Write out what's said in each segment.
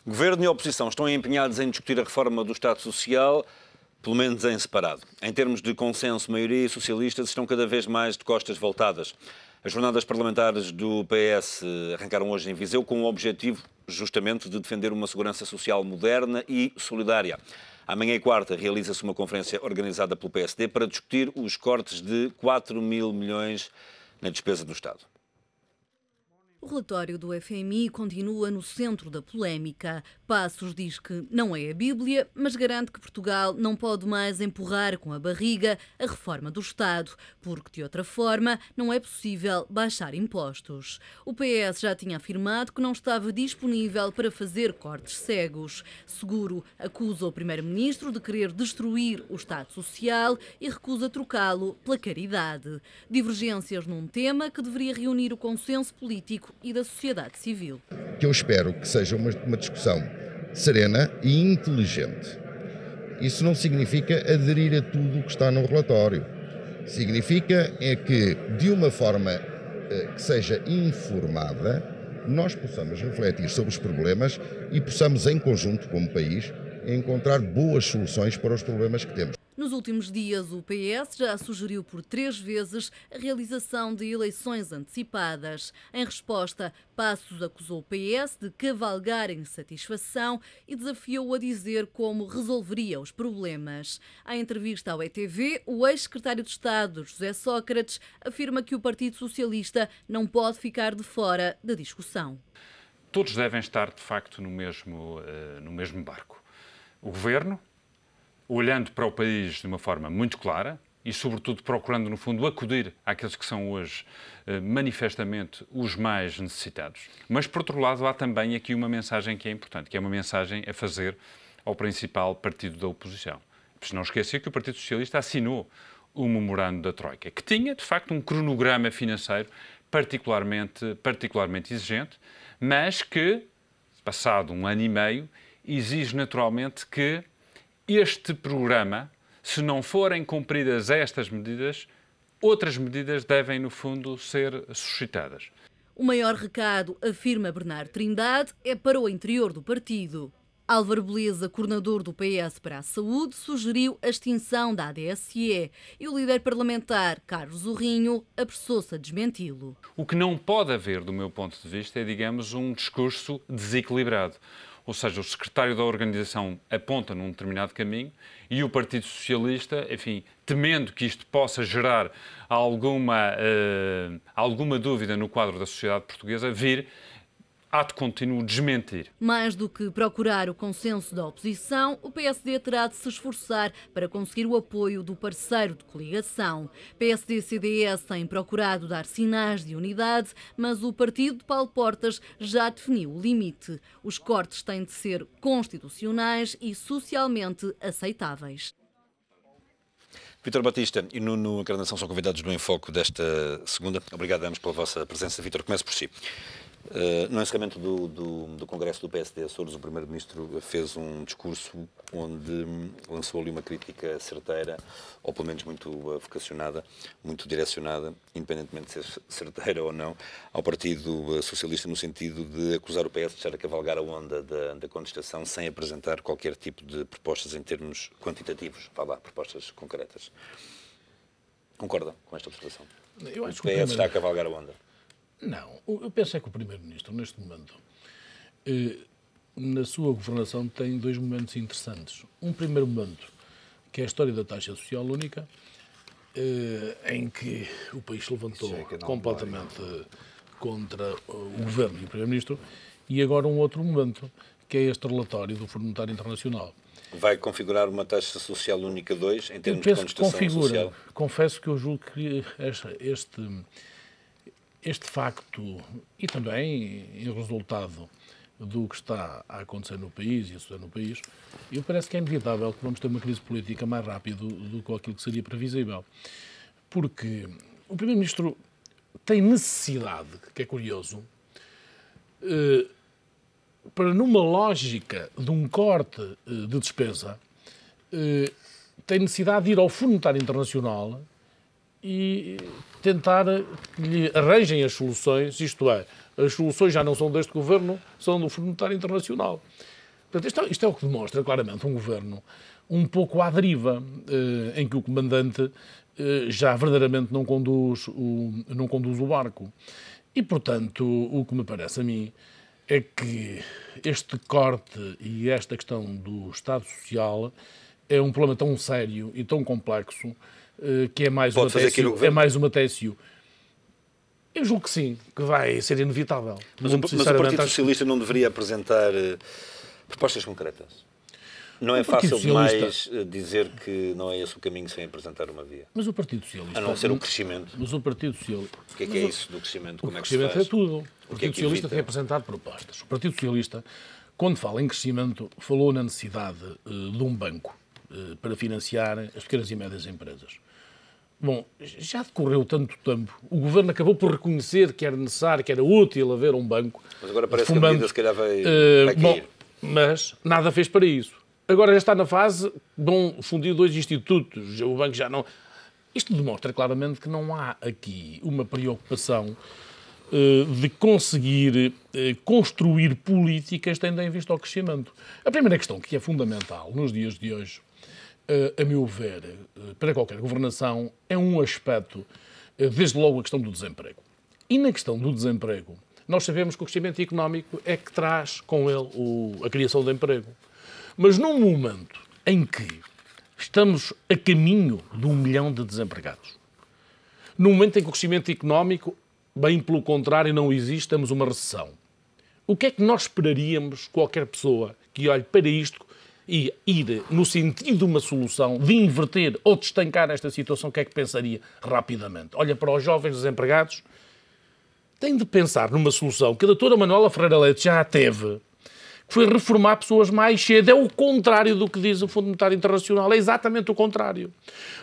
Governo e oposição estão empenhados em discutir a reforma do Estado Social, pelo menos em separado. Em termos de consenso, maioria e socialistas estão cada vez mais de costas voltadas. As jornadas parlamentares do PS arrancaram hoje em Viseu com o objetivo, justamente, de defender uma segurança social moderna e solidária. Amanhã e quarta realiza-se uma conferência organizada pelo PSD para discutir os cortes de 4 mil milhões na despesa do Estado. O relatório do FMI continua no centro da polémica. Passos diz que não é a Bíblia, mas garante que Portugal não pode mais empurrar com a barriga a reforma do Estado, porque de outra forma não é possível baixar impostos. O PS já tinha afirmado que não estava disponível para fazer cortes cegos. Seguro acusa o primeiro-ministro de querer destruir o Estado Social e recusa trocá-lo pela caridade. Divergências num tema que deveria reunir o consenso político e da sociedade civil. Que eu espero que seja uma discussão serena e inteligente. Isso não significa aderir a tudo o que está no relatório. Significa é que, de uma forma que seja informada, nós possamos refletir sobre os problemas e possamos, em conjunto, como país, encontrar boas soluções para os problemas que temos. Nos últimos dias, o PS já sugeriu por 3 vezes a realização de eleições antecipadas. Em resposta, Passos acusou o PS de cavalgar a insatisfação e desafiou-o a dizer como resolveria os problemas. Em entrevista ao ETV, o ex-secretário de Estado, José Sócrates, afirma que o Partido Socialista não pode ficar de fora da discussão. Todos devem estar, de facto, no mesmo barco. O Governo, olhando para o país de uma forma muito clara e, sobretudo, procurando, no fundo, acudir àqueles que são hoje manifestamente os mais necessitados. Mas, por outro lado, há também aqui uma mensagem que é importante, que é uma mensagem a fazer ao principal partido da oposição. Se não esquecer que o Partido Socialista assinou o memorando da Troika, que tinha, de facto, um cronograma financeiro particularmente exigente, mas que, passado 1 ano e meio, exige naturalmente que este programa, se não forem cumpridas estas medidas, outras medidas devem, no fundo, ser suscitadas. O maior recado, afirma Bernardo Trindade, é para o interior do partido. Álvaro Beleza, coordenador do PS para a Saúde, sugeriu a extinção da ADSE e o líder parlamentar, Carlos Urrinho, apressou-se a desmenti-lo. O que não pode haver, do meu ponto de vista, é, digamos, um discurso desequilibrado. Ou seja, o secretário da organização aponta num determinado caminho e o Partido Socialista, enfim, temendo que isto possa gerar alguma dúvida no quadro da sociedade portuguesa, vir ato contínuo desmentir. Mais do que procurar o consenso da oposição, o PSD terá de se esforçar para conseguir o apoio do parceiro de coligação. PSD e CDS têm procurado dar sinais de unidade, mas o partido de Paulo Portas já definiu o limite. Os cortes têm de ser constitucionais e socialmente aceitáveis. Vítor Batista e Nuno Encarnação são convidados no Enfoque desta segunda. Obrigado a ambos pela vossa presença. Vítor, comece por si. No encerramento do Congresso do PSD Açores, o Primeiro-Ministro fez um discurso onde lançou ali uma crítica certeira, ou pelo menos muito vocacionada, muito direcionada, independentemente de ser certeira ou não, ao Partido Socialista, no sentido de acusar o PS de estar a cavalgar a onda da contestação sem apresentar qualquer tipo de propostas em termos quantitativos, propostas concretas. Concorda com esta observação? Eu acho que o PS está a cavalgar a onda. Não, eu penso é que o Primeiro-Ministro, neste momento, na sua governação, tem 2 momentos interessantes. Um primeiro momento, que é a história da taxa social única, em que o país se levantou completamente contra o Governo e o Primeiro-Ministro, e agora um outro momento, que é este relatório do Fundo Monetário Internacional. Vai configurar uma taxa social única 2, em termos de contestação social? Confesso que eu julgo que este facto, e também em resultado do que está a acontecer no país e a suceder no país, eu parece que é inevitável que vamos ter uma crise política mais rápido do que aquilo que seria previsível. Porque o Primeiro-Ministro tem necessidade, que é curioso, para numa lógica de um corte de despesa, tem necessidade de ir ao Fundo Monetário Internacional e tentar que lhe arranjem as soluções, isto é, as soluções já não são deste governo, são do Fundo Monetário Internacional. Portanto, isto é o que demonstra claramente um governo um pouco à deriva, em que o comandante já verdadeiramente não conduz o barco. E, portanto, o que me parece a mim é que este corte e esta questão do Estado Social é um problema tão sério e tão complexo que é mais uma TSU. Eu julgo que sim, que vai ser inevitável. Mas o Partido Socialista não deveria apresentar propostas concretas? Não é fácil demais dizer que não é esse o caminho sem apresentar uma via? Mas o Partido Socialista... A não ser o crescimento. Mas o Partido Socialista... O que é isso do crescimento? Como é que se faz? O crescimento é tudo. O Partido Socialista tem apresentado propostas. O Partido Socialista, quando fala em crescimento, falou na necessidade de um banco para financiar as pequenas e médias empresas. Bom, já decorreu tanto tempo, o Governo acabou por reconhecer que era necessário, que era útil haver um banco. Mas agora parece que a medida se calhar vai cair. Bom, mas nada fez para isso. Agora já está na fase, vão fundir 2 institutos, o banco já não... Isto demonstra claramente que não há aqui uma preocupação de conseguir construir políticas tendo em vista ao crescimento. A primeira questão, que é fundamental nos dias de hoje, a meu ver, para qualquer governação, é um aspecto, desde logo a questão do desemprego. E na questão do desemprego, nós sabemos que o crescimento económico é que traz com ele a criação de emprego. Mas num momento em que estamos a caminho de 1 milhão de desempregados, num momento em que o crescimento económico, bem pelo contrário, não existe, temos uma recessão, o que é que nós esperaríamos qualquer pessoa que olhe para isto e ir no sentido de uma solução, de inverter ou de estancar esta situação, o que é que pensaria rapidamente? Olha para os jovens desempregados, tem de pensar numa solução que a doutora Manuela Ferreira Leite já teve, que foi reformar pessoas mais cedo. É o contrário do que diz o Fundo Monetário Internacional, é exatamente o contrário.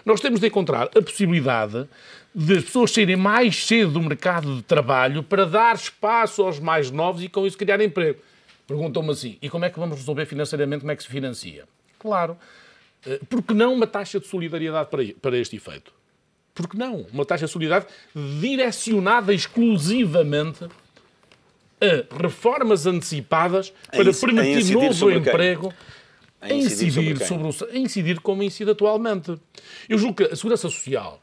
Nós temos de encontrar a possibilidade de as pessoas saírem mais cedo do mercado de trabalho para dar espaço aos mais novos e com isso criar emprego. Perguntam-me assim, e como é que vamos resolver financeiramente, como é que se financia? Claro, porque não uma taxa de solidariedade para este efeito? Porque não? Uma taxa de solidariedade direcionada exclusivamente a reformas antecipadas para permitir novo emprego, a incidir como incide atualmente. Eu julgo que a Segurança Social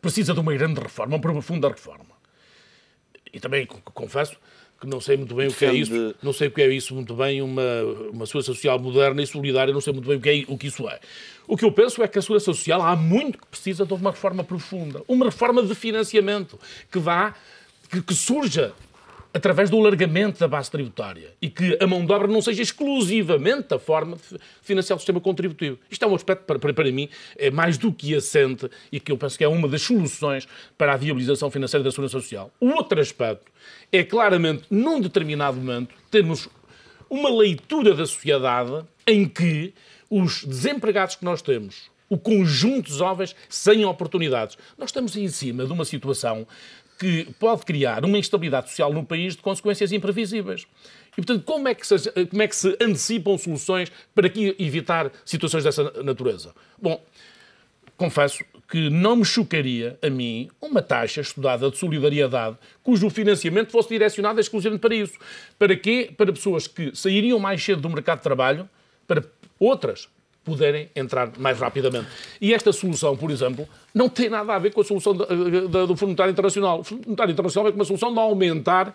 precisa de uma grande reforma, uma profunda reforma. E também confesso que não sei muito bem o que é isso, não sei o que é isso muito bem, uma Segurança Social moderna e solidária, não sei muito bem o que isso é. O que eu penso é que a Segurança Social há muito que precisa de uma reforma profunda, uma reforma de financiamento que surja através do alargamento da base tributária e que a mão de obra não seja exclusivamente a forma de financiar o sistema contributivo. Isto é um aspecto, para mim, é mais do que assente e que eu penso que é uma das soluções para a viabilização financeira da Segurança Social. O outro aspecto é claramente, num determinado momento, termos uma leitura da sociedade em que os desempregados que nós temos, o conjunto de jovens sem oportunidades, nós estamos em cima de uma situação que pode criar uma instabilidade social no país de consequências imprevisíveis. E, portanto, como é que se antecipam soluções para evitar situações dessa natureza? Bom, confesso que não me chocaria, a mim, uma taxa estudada de solidariedade cujo financiamento fosse direcionado exclusivamente para isso. Para quê? Para pessoas que sairiam mais cedo do mercado de trabalho, para outras poderem entrar mais rapidamente. E esta solução, por exemplo, não tem nada a ver com a solução do Fundo Monetário Internacional. O Fundo Monetário Internacional é uma solução de aumentar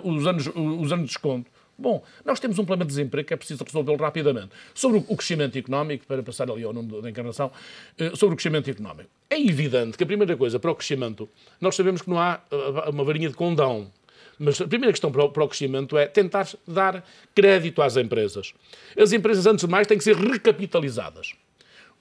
os anos de desconto. Bom, nós temos um problema de desemprego que é preciso resolvê-lo rapidamente. Sobre o crescimento económico, para passar ali ao nome da encarnação, sobre o crescimento económico. É evidente que a primeira coisa para o crescimento, nós sabemos que não há uma varinha de condão. Mas a primeira questão para o crescimento é tentar dar crédito às empresas. As empresas, antes de mais, têm que ser recapitalizadas.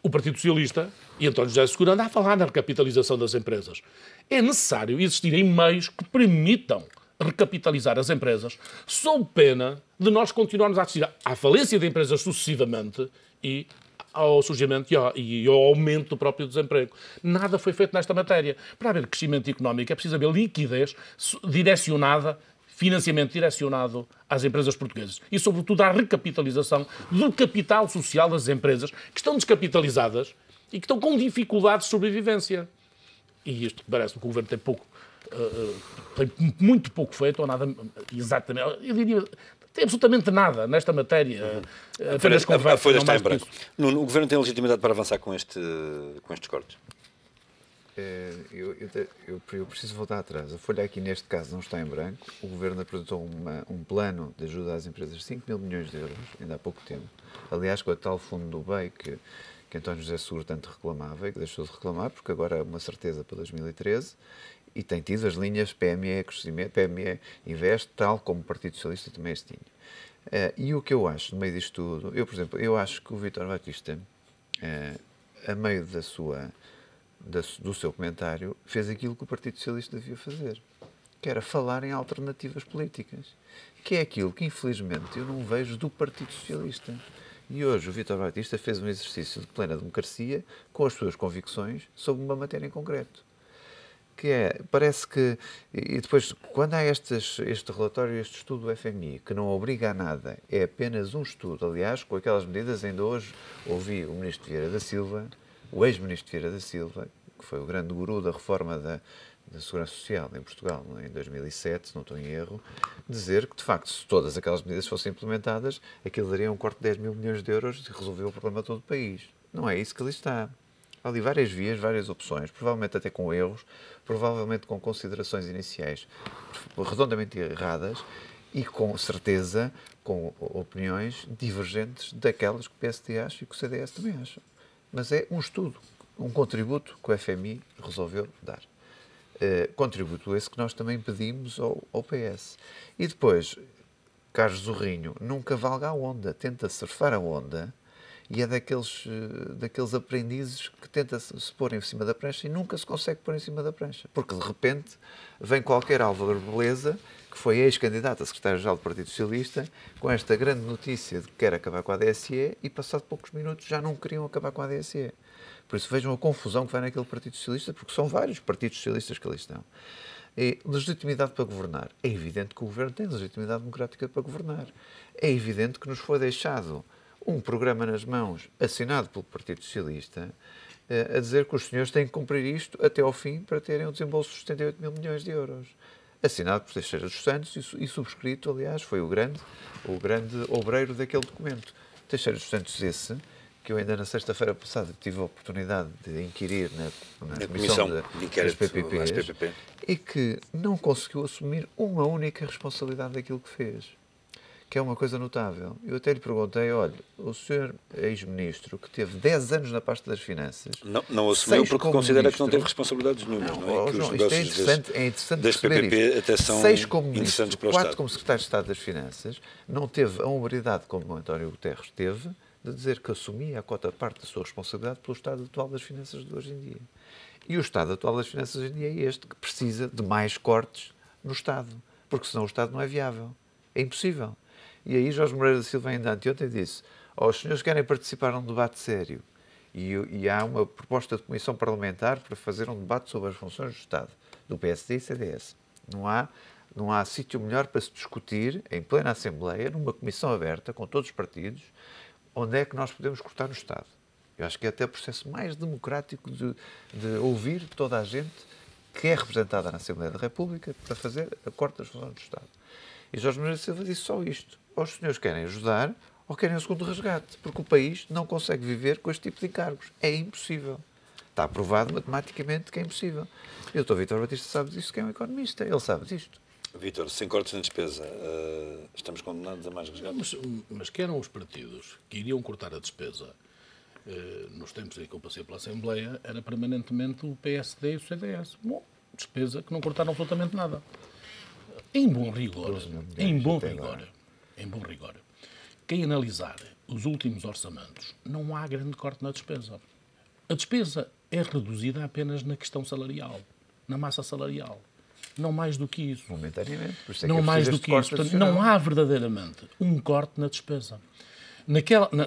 O Partido Socialista e António José Seguro andam a falar na recapitalização das empresas. É necessário existirem meios que permitam recapitalizar as empresas, sob pena de nós continuarmos a assistir à falência de empresas sucessivamente e ao surgimento e ao aumento do próprio desemprego. Nada foi feito nesta matéria. Para haver crescimento económico é preciso haver liquidez direcionada, financiamento direcionado às empresas portuguesas e, sobretudo, à recapitalização do capital social das empresas que estão descapitalizadas e que estão com dificuldades de sobrevivência. e isto parece que o Governo tem muito pouco feito, ou nada, exatamente, eu diria, tem absolutamente nada nesta matéria, apenas conversa. A folha está em branco. O Governo tem legitimidade para avançar com estes cortes? Eu preciso voltar atrás. A folha aqui, neste caso, não está em branco. O Governo apresentou um plano de ajuda às empresas de 5 mil milhões de euros, ainda há pouco tempo. Aliás, com a tal fundo do BEI que António José Seguro tanto reclamava e que deixou de reclamar, porque agora é uma certeza para 2013, e tem tido as linhas PME Crescimento, PME Invest, tal como o Partido Socialista também as tinha. E o que eu acho, no meio disto tudo, por exemplo, eu acho que o Vítor Batista, a meio do seu comentário, fez aquilo que o Partido Socialista devia fazer, que era falar em alternativas políticas, que é aquilo que, infelizmente, eu não vejo do Partido Socialista. E hoje o Vítor Batista fez um exercício de plena democracia com as suas convicções sobre uma matéria em concreto. Parece que, e depois, quando há este relatório, este estudo do FMI, que não obriga a nada, é apenas um estudo, aliás, com aquelas medidas, ainda hoje ouvi o Ministro Vieira da Silva, o ex-Ministro Vieira da Silva, que foi o grande guru da reforma da Segurança Social em Portugal, em 2007, se não estou em erro, dizer que, de facto, se todas aquelas medidas fossem implementadas, aquilo daria um corte de 10 mil milhões de euros e resolveu o problema todo do país. Não é isso que ali está. Há ali várias vias, várias opções, provavelmente até com erros, provavelmente com considerações iniciais redondamente erradas e, com certeza, com opiniões divergentes daquelas que o PSD acha e que o CDS também acha. Mas é um estudo, um contributo que o FMI resolveu dar. Contributo esse que nós também pedimos ao PS. E depois, Carlos Zorrinho nunca valga a onda, tenta surfar a onda e é daqueles aprendizes que tenta se pôr em cima da prancha e nunca se consegue pôr em cima da prancha. Porque, de repente, vem qualquer Álvaro Beleza, que foi ex-candidato a secretário-geral do Partido Socialista, com esta grande notícia de que quer acabar com a ADSE e, passado poucos minutos, já não queriam acabar com a ADSE. Por isso vejam a confusão que vai naquele Partido Socialista, porque são vários partidos socialistas que ali estão. E legitimidade para governar. É evidente que o Governo tem legitimidade democrática para governar. É evidente que nos foi deixado um programa nas mãos, assinado pelo Partido Socialista, a dizer que os senhores têm que cumprir isto até ao fim para terem um desembolso de 78 mil milhões de euros. Assinado por Teixeira dos Santos e subscrito, aliás, foi o grande obreiro daquele documento. Teixeira dos Santos esse, que eu ainda na sexta-feira passada tive a oportunidade de inquirir na comissão de inquérito das PPPs, e que não conseguiu assumir uma única responsabilidade daquilo que fez, que é uma coisa notável. Eu até lhe perguntei, olha, o senhor ex-ministro, que teve 10 anos na pasta das finanças... Não assumiu porque considera que não teve responsabilidades nenhumas, não é? Que os negócios é interessante das PPP até são 6 como ministro, interessantes para o 4 Estado. como secretário de Estado das Finanças, não teve a hombridade como o António Guterres teve, de dizer que assumia a cota parte da sua responsabilidade pelo estado atual das finanças de hoje em dia. E o estado atual das finanças hoje em dia é este, que precisa de mais cortes no Estado, porque senão o Estado não é viável. É impossível. E aí Jorge Moreira da Silva ainda anteontem disse: os senhores querem participar num debate sério e há uma proposta de comissão parlamentar para fazer um debate sobre as funções do Estado, do PSD e CDS. Não há sítio melhor para se discutir em plena Assembleia, numa comissão aberta, com todos os partidos, onde é que nós podemos cortar no Estado. Eu acho que é até o processo mais democrático de ouvir toda a gente que é representada na Assembleia da República para fazer a corte das funções do Estado. E Jorge Moreira da Silva disse só isto: ou os senhores querem ajudar ou querem o segundo resgate, porque o país não consegue viver com este tipo de encargos. É impossível. Está provado matematicamente que é impossível. E o Dr. Vítor Batista sabe disso, que é um economista. Ele sabe disto. Vítor, sem cortes na despesa, estamos condenados a mais resgates? Mas que eram os partidos que iriam cortar a despesa nos tempos em que eu passei pela Assembleia, era permanentemente o PSD e o CDS. Bom, despesa que não cortaram absolutamente nada. Em bom rigor, quem analisar os últimos orçamentos, não há grande corte na despesa. A despesa é reduzida apenas na questão salarial, na massa salarial. Não mais do que isso. Momentaneamente. Não mais do que isso. Portanto, não há verdadeiramente um corte na despesa.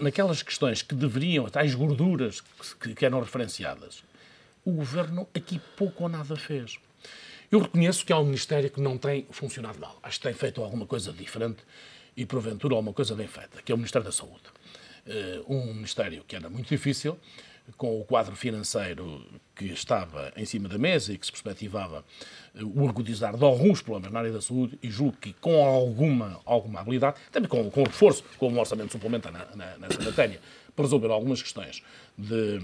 Naquelas questões que deveriam, tais gorduras que eram referenciadas, o Governo aqui pouco ou nada fez. Eu reconheço que há um Ministério que não tem funcionado mal. Acho que tem feito alguma coisa diferente e, porventura, alguma coisa bem feita, que é o Ministério da Saúde. Um Ministério que era muito difícil, com o quadro financeiro que estava em cima da mesa e que se perspectivava o agudizar de alguns problemas na área da saúde, e julgo que com alguma habilidade, também com reforço, com um orçamento suplementar nessa matéria, para resolver algumas questões de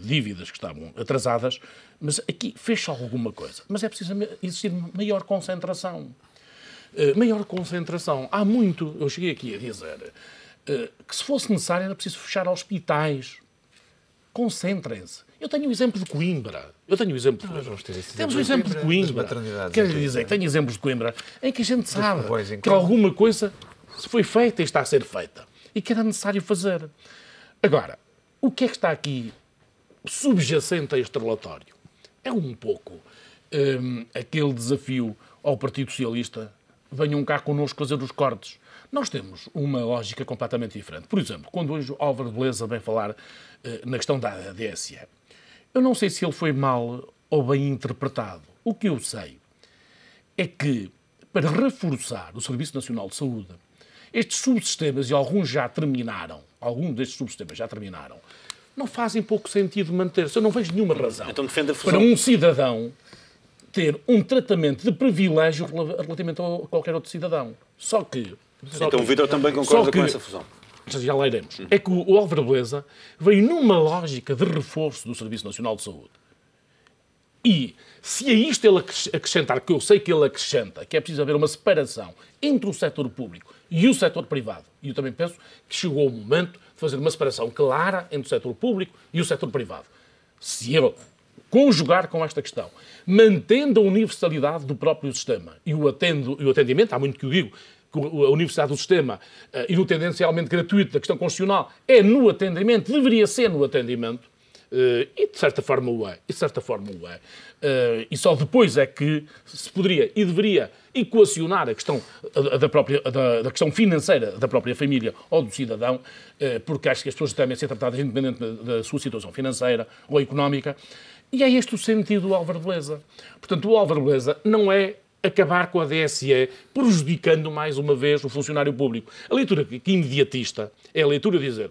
dívidas que estavam atrasadas, mas aqui fez alguma coisa. Mas é preciso existir maior concentração. Maior concentração. Há muito, eu cheguei aqui a dizer, que se fosse necessário era preciso fechar hospitais. Concentrem-se. Eu tenho o exemplo de Coimbra. Temos o exemplo de Coimbra. Quero dizer que tenho exemplos de Coimbra em que a gente sabe que alguma coisa se foi feita e está a ser feita e que era necessário fazer. Agora, o que é que está aqui subjacente a este relatório? É um pouco aquele desafio ao Partido Socialista: venham cá connosco fazer os cortes. Nós temos uma lógica completamente diferente. Por exemplo, quando hoje o Álvaro Beleza vem falar na questão da DSE, eu não sei se ele foi mal ou bem interpretado. O que eu sei é que, para reforçar o Serviço Nacional de Saúde, estes subsistemas, e alguns destes subsistemas já terminaram, não fazem pouco sentido manter-se. Eu não vejo nenhuma razão então, defende a fusão. para um cidadão ter um tratamento de privilégio relativamente a qualquer outro cidadão. Então o Vítor também concorda com essa fusão. Já lá iremos. É que o Álvaro Beleza veio numa lógica de reforço do Serviço Nacional de Saúde. E se a isto ele acrescentar, que eu sei que ele acrescenta, que é preciso haver uma separação entre o setor público e o setor privado, e eu também penso que chegou o momento de fazer uma separação clara entre o setor público e o setor privado. Se ele conjugar com esta questão, mantendo a universalidade do próprio sistema e o atendimento, há muito que eu digo, que a universidade do sistema e no tendencialmente gratuito da questão constitucional é no atendimento, deveria ser no atendimento, e de certa forma o é. E só depois é que se poderia e deveria equacionar a questão da questão financeira da própria família ou do cidadão, porque acho que as pessoas devem ser tratadas independente da sua situação financeira ou económica. E é este o sentido do Álvaro Beleza. Portanto, o Álvaro Beleza não é acabar com a DSE, prejudicando mais uma vez o funcionário público. A leitura que imediatista é a leitura de dizer: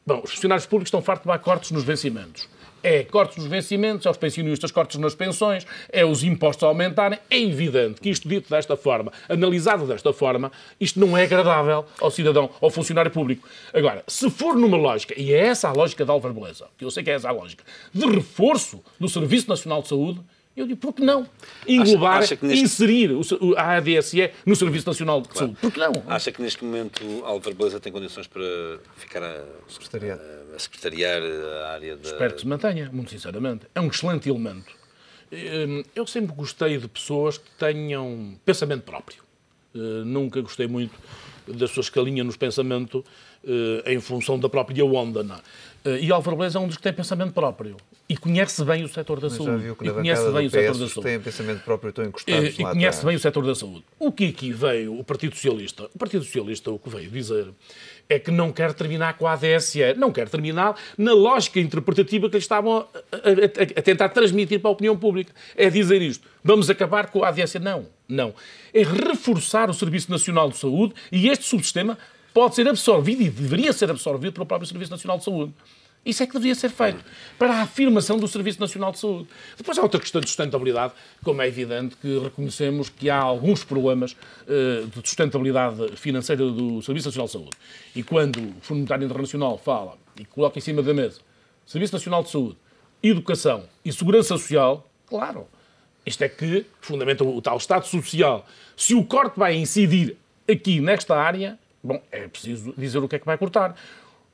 bom, os funcionários públicos estão fartos de dar cortes nos vencimentos. É cortes nos vencimentos, é os pensionistas cortes nas pensões, é os impostos a aumentarem. É evidente que isto dito desta forma, analisado desta forma, isto não é agradável ao cidadão, ao funcionário público. Agora, se for numa lógica, e é essa a lógica de Álvaro Beleza, que eu sei que é essa a lógica, de reforço do Serviço Nacional de Saúde, eu digo, por que não englobar, inserir a ADSE no Serviço Nacional de Saúde? Por que não? Acha que neste momento Álvaro Beleza tem condições para ficar a secretariar a área da... Espero que se mantenha, muito sinceramente. É um excelente elemento. Eu sempre gostei de pessoas que tenham pensamento próprio. Nunca gostei muito das pessoas que alinham nos pensamento em função da própria onda. Não. E Álvaro Beleza é um dos que tem pensamento próprio. E conhece bem o setor da saúde. Já viu que na bancada do PS têm pensamento próprio e estão encostados lá. E conhece bem o setor da saúde. O que aqui veio o Partido Socialista? O Partido Socialista o que veio dizer é que não quer terminar com a ADSE. Não quer terminar na lógica interpretativa que eles estavam a tentar transmitir para a opinião pública. É dizer isto. Vamos acabar com a ADSE? Não. É reforçar o Serviço Nacional de Saúde, e este subsistema pode ser absorvido e deveria ser absorvido pelo próprio Serviço Nacional de Saúde. Isso é que deveria ser feito para a afirmação do Serviço Nacional de Saúde. Depois há outra questão de sustentabilidade, como é evidente que reconhecemos que há alguns problemas de sustentabilidade financeira do Serviço Nacional de Saúde. E quando o Fundo Monetário Internacional fala e coloca em cima da mesa Serviço Nacional de Saúde, Educação e Segurança Social, claro, isto é que fundamenta o tal Estado Social. Se o corte vai incidir aqui nesta área, bom, é preciso dizer o que é que vai cortar.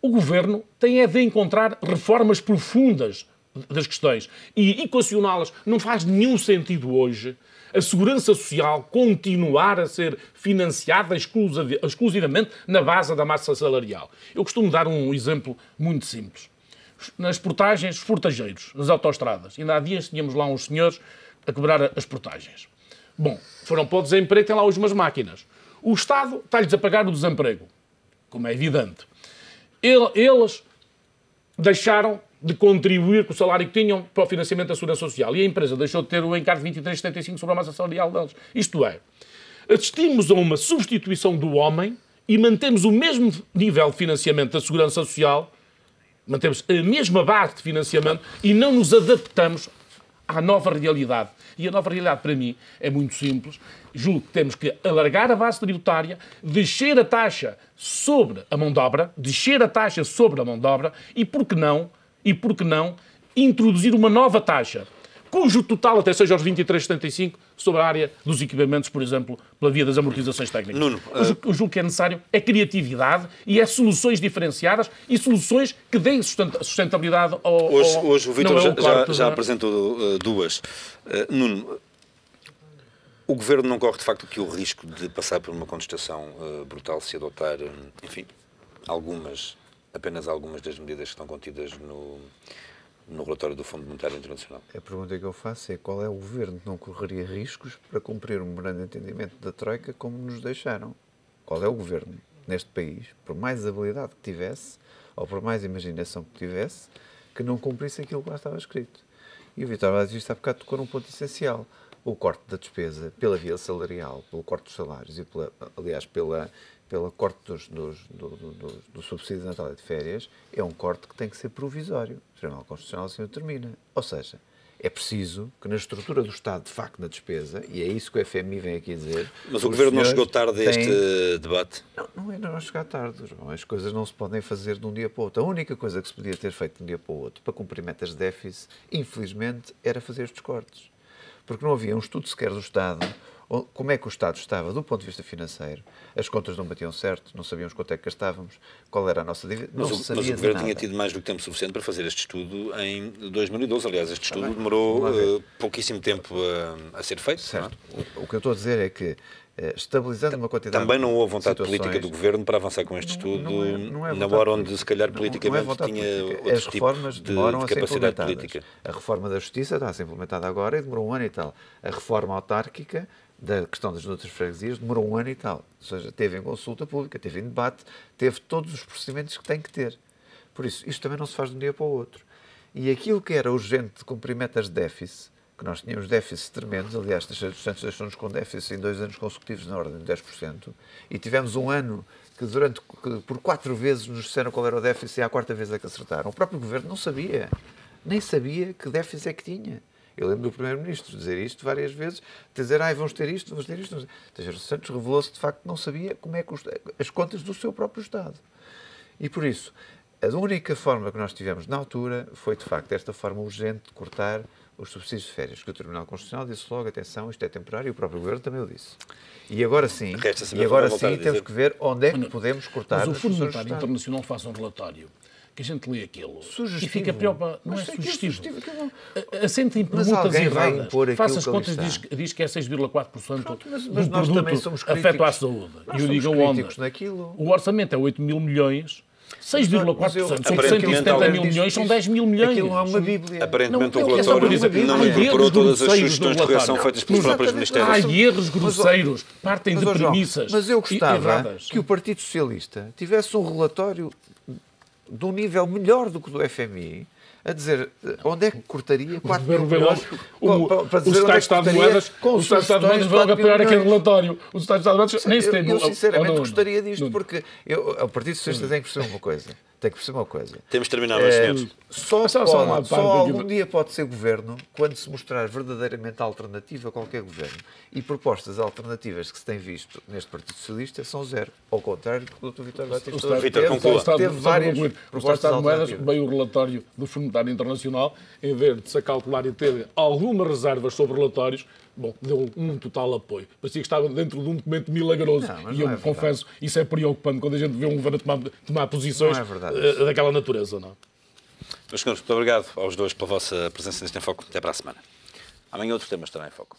O Governo tem de encontrar reformas profundas das questões e equacioná-las. Não faz nenhum sentido hoje a Segurança Social continuar a ser financiada exclusivamente na base da massa salarial. Eu costumo dar um exemplo muito simples. Nas portagens, os portageiros, nas autoestradas. Ainda há dias tínhamos lá uns senhores a cobrar as portagens. Bom, foram para o desemprego, têm lá hoje umas máquinas. O Estado está-lhes a pagar o desemprego, como é evidente. Eles deixaram de contribuir com o salário que tinham para o financiamento da Segurança Social e a empresa deixou de ter o encargo de 23,75 sobre a massa salarial deles. Isto é, assistimos a uma substituição do homem e mantemos o mesmo nível de financiamento da Segurança Social Mantemos a mesma base de financiamento e não nos adaptamos à nova realidade. E a nova realidade, para mim, é muito simples. Julgo que temos que alargar a base tributária, descer a taxa sobre a mão de obra, e, por que não, introduzir uma nova taxa, cujo total até seja aos 23,75 sobre a área dos equipamentos, por exemplo, pela via das amortizações técnicas. Nuno, O que é necessário é criatividade e é soluções diferenciadas e soluções que deem sustentabilidade ao... Hoje o Vítor já apresentou duas. Nuno, o Governo não corre de facto aqui o risco de passar por uma contestação brutal se adotar, enfim, apenas algumas das medidas que estão contidas no relatório do Fundo Monetário Internacional? A pergunta que eu faço é qual é o Governo que não correria riscos para cumprir um grande entendimento da Troika como nos deixaram? Qual é o Governo neste país, por mais habilidade que tivesse, ou por mais imaginação que tivesse, que não cumprisse aquilo que lá estava escrito? E o Vítor Batista há bocado tocou num ponto essencial. O corte da despesa pela via salarial, pelo corte dos salários e, pelo corte do subsídio de Natal e de férias, é um corte que tem que ser provisório. O Tribunal Constitucional assim o determina. Ou seja, é preciso que na estrutura do Estado, de facto, na despesa, e é isso que o FMI vem aqui dizer... Mas o Governo não chegou tarde a este debate? Não é não chegar tarde, João. As coisas não se podem fazer de um dia para o outro. A única coisa que se podia ter feito de um dia para o outro, para cumprir metas de déficit, infelizmente, era fazer estes cortes. Porque não havia um estudo sequer do Estado, como é que o Estado estava do ponto de vista financeiro. As contas não batiam certo, não sabíamos quanto é que gastávamos, qual era a nossa dívida, mas o Governo tinha tido mais do que tempo suficiente para fazer este estudo em 2012. Aliás, este estudo demorou pouquíssimo tempo a ser feito. Certo. O que eu estou a dizer é que, estabilizando uma quantidade... Também não houve vontade política do Governo para avançar com este estudo na hora onde, se calhar, politicamente tinha outro tipo de capacidade política. A reforma da Justiça está a ser implementada agora e demorou um ano e tal. A reforma autárquica da questão das outras freguesias demorou um ano e tal. Ou seja, teve em consulta pública, teve em debate, teve todos os procedimentos que tem que ter. Por isso, isto também não se faz de um dia para o outro. E aquilo que era urgente de cumprir metas de déficit, que nós tínhamos déficits tremendos, aliás, o Santos deixou-nos com déficit em 2 anos consecutivos na ordem de 10%, e tivemos um ano que por 4 vezes nos disseram qual era o déficit e à 4ª vez é que acertaram. O próprio Governo não sabia, nem sabia que déficit é que tinha. Eu lembro do Primeiro-Ministro dizer isto várias vezes, dizer, vamos ter isto, vamos ter isto. Ou seja, o Santos revelou-se, de facto, que não sabia como é que as contas do seu próprio Estado. E por isso, a única forma que nós tivemos na altura foi, de facto, esta forma urgente de cortar os subsídios de férias, que o Tribunal Constitucional disse logo, atenção, isto é temporário, e o próprio Governo também o disse. E agora sim temos que ver onde é que podemos cortar. Mas o Fundo Monetário Internacional faz um relatório que a gente lê aquilo e fica preocupado. Não é sugestivo. Assenta em perguntas erradas. Faça as contas, diz que é 6,4% do produto afeta à saúde. E eu digo onde? O orçamento é 8 mil milhões. 6,4%. São 170 mil milhões, são 10 mil milhões. Aquilo não é uma bíblia. Aparentemente o relatório não incorporou todas as sugestões de correção feitas pelos próprios ministérios. Há erros grosseiros, partem de premissas. Mas eu gostava que o Partido Socialista tivesse um relatório de um nível melhor do que o do FMI, a dizer onde é que cortaria 4 mil milhões. O Estado de Moedas vai apoiar aquele relatório. O Estado de Moedas nem se tem. Eu sinceramente gostaria disto, porque o Partido Socialista tem que perceber uma coisa. Temos de terminar, meus senhores. Só algum dia pode ser governo quando se mostrar verdadeiramente alternativa a qualquer governo. E propostas alternativas que se tem visto neste Partido Socialista são zero. Ao contrário do que o Dr. Vítor Batista teve várias propostas alternativas. O Estado de Moedas alternativas. veio o relatório do Fundo Monetário Internacional, em vez de se acautelar e ter algumas reservas sobre relatórios, deu um total apoio. Parecia que estava dentro de um documento milagroso. E eu confesso, isso é preocupante quando a gente vê um governo tomar posições daquela natureza. Não? Meus senhores, muito obrigado aos dois pela vossa presença neste Em Foco. Até para a semana. Amanhã outro tema estará em Foco.